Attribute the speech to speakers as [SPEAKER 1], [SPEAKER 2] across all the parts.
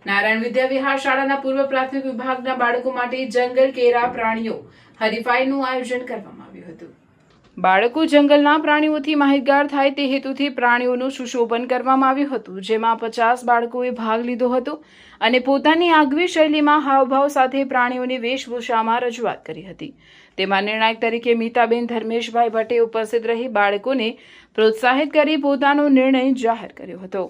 [SPEAKER 1] નારાયણ વિદ્યા વિહાર શાળાના પૂર્વ પ્રાથમિક વિભાગના બાળકો માટે જંગલ કેરા પ્રાણીઓ હરીફાઈનું આયોજન કરવામાં આવ્યું હતું। બાળકો જંગલના પ્રાણીઓથી માહિતગાર થાય તે હેતુથી પ્રાણીઓનું સુશોભન કરવામાં આવ્યું હતું, જેમાં 50 બાળકોએ ભાગ લીધો હતો અને પોતાની આગવી શૈલીમાં હાવભાવ સાથે પ્રાણીઓની વેશભૂષામાં રજૂઆત કરી હતી। તેમાં નિર્ણાયક તરીકે મીતાબેન ધર્મેશભાઈ ભટ્ટે ઉપસ્થિત રહી બાળકોને પ્રોત્સાહિત કરી પોતાનો નિર્ણય જાહેર કર્યો હતો।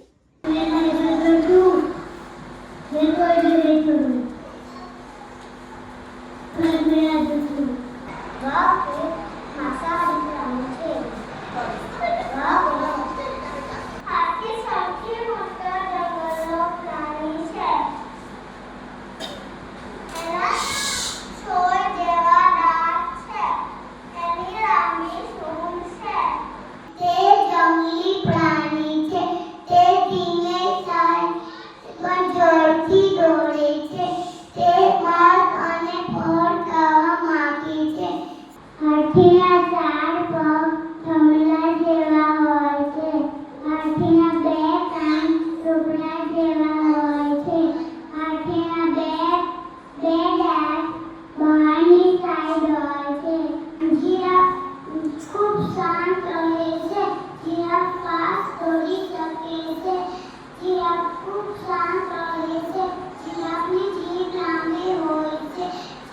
[SPEAKER 2] પ્રાણી છે તે દિને સાંજ પણ ઝડપથી દોડે